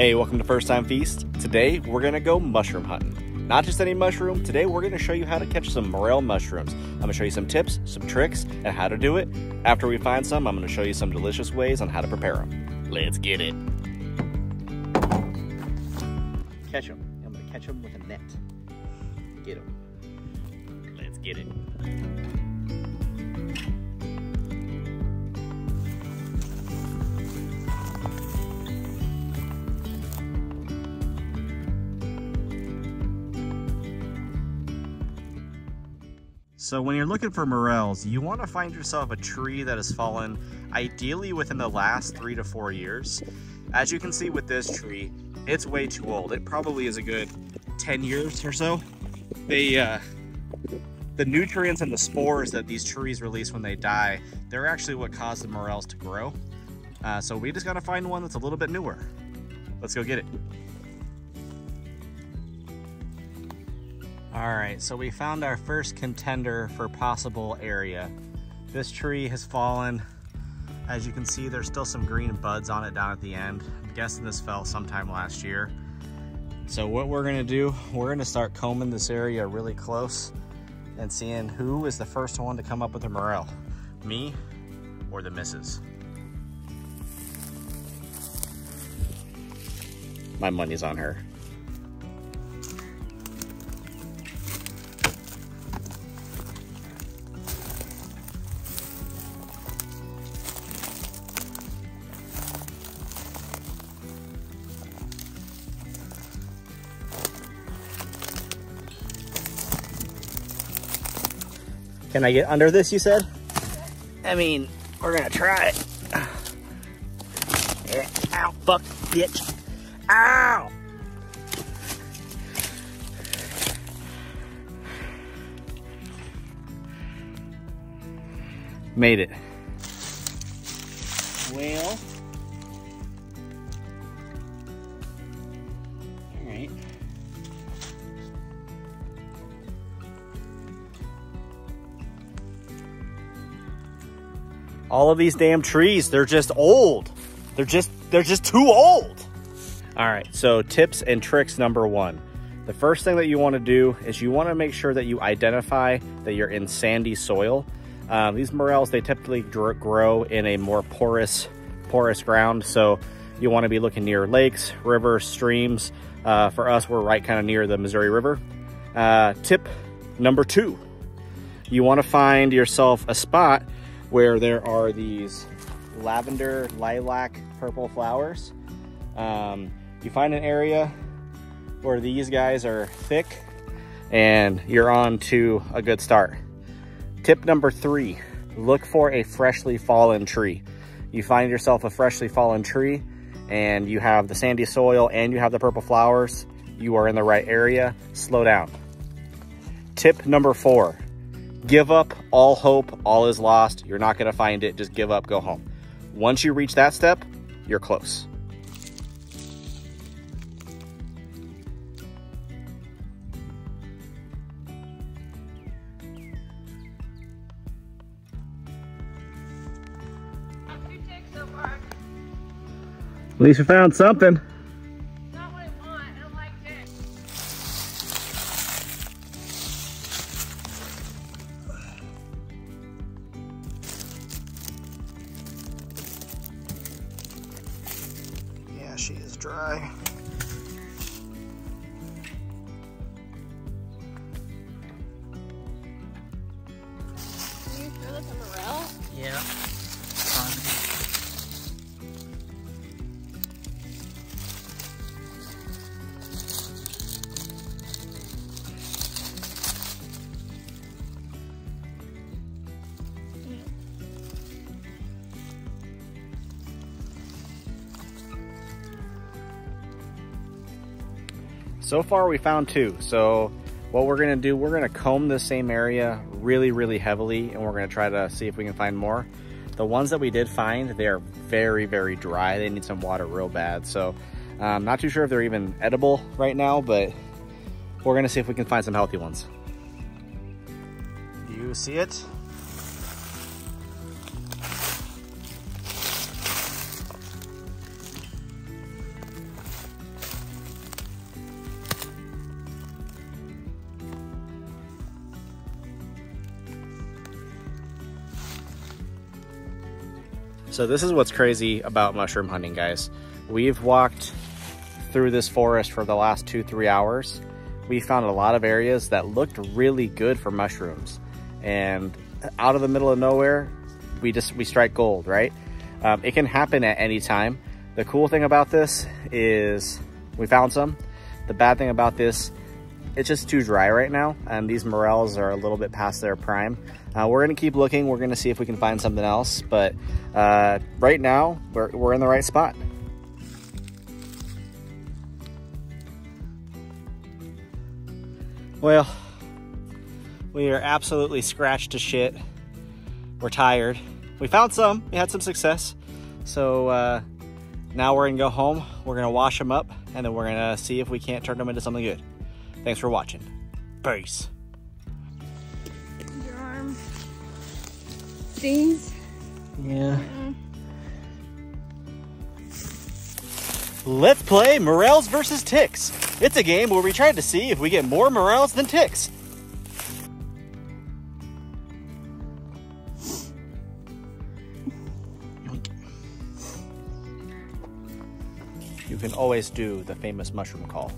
Hey, welcome to First Time Feast. Today, we're gonna go mushroom hunting. Not just any mushroom, today we're gonna show you how to catch some morel mushrooms. I'm gonna show you some tips, some tricks, and how to do it. After we find some, I'm gonna show you some delicious ways on how to prepare them. Let's get it. Catch them. I'm gonna catch them with a net. Get them. Let's get it. So when you're looking for morels, you want to find yourself a tree that has fallen ideally within the last 3 to 4 years. As you can see with this tree, it's way too old. It probably is a good 10 years or so. The nutrients and the spores that these trees release when they die, they're actually what cause the morels to grow. So we just got to find one that's a little bit newer. Let's go get it. All right, so we found our first contender for possible area. This tree has fallen. As you can see, there's still some green buds on it down at the end. I'm guessing this fell sometime last year. So what we're gonna do, we're gonna start combing this area really close and seeing who is the first one to come up with a morel, me or the missus. My money's on her. Can I get under this, you said? I mean, we're gonna try it. Yeah. Ow, fuck, bitch. Ow! Made it. Well. All right. All of these damn trees, they're just old. They're just too old. All right, so tips and tricks number 1. The first thing that you want to do is you want to make sure that you identify that you're in sandy soil. These morels, they typically grow in a more porous ground. So you want to be looking near lakes, rivers, streams. For us, we're right kind of near the Missouri River. Tip number 2, you want to find yourself a spot where there are these lavender, lilac, purple flowers. You find an area where these guys are thick and you're on to a good start. Tip number 3, look for a freshly fallen tree. You find yourself a freshly fallen tree and you have the sandy soil and you have the purple flowers, you are in the right area. Slow down. Tip number 4, give up all hope, all is lost. You're not gonna find it, just give up, go home. Once you reach that step, you're close. At least we found something. Not what I want, I don't like ticks. Yeah, she is dry. Can you throw this a morel? Yeah. So far we found 2. So what we're gonna do, we're gonna comb the same area really, really heavily, and we're gonna try to see if we can find more. The ones that we did find, they are very, very dry. They need some water real bad. So I'm not too sure if they're even edible right now, but we're gonna see if we can find some healthy ones. Do you see it? So this is what's crazy about mushroom hunting, guys. We've walked through this forest for the last 2-3 hours. We found a lot of areas that looked really good for mushrooms, and out of the middle of nowhere, we strike gold, right? It can happen at any time. The cool thing about this is we found some. The bad thing about this, it's just too dry right now, and these morels are a little bit past their prime. We're gonna keep looking. We're gonna see if we can find something else, but right now we're in the right spot. Well, we are absolutely scratched to shit. We're tired. We found some, we had some success. So now we're gonna go home, we're gonna wash them up, and then we're gonna see if we can't turn them into something good. Thanks for watching. Peace. Your arm stings. Yeah. Let's play morels versus ticks. It's a game where we try to see if we get more morels than ticks. You can always do the famous mushroom call.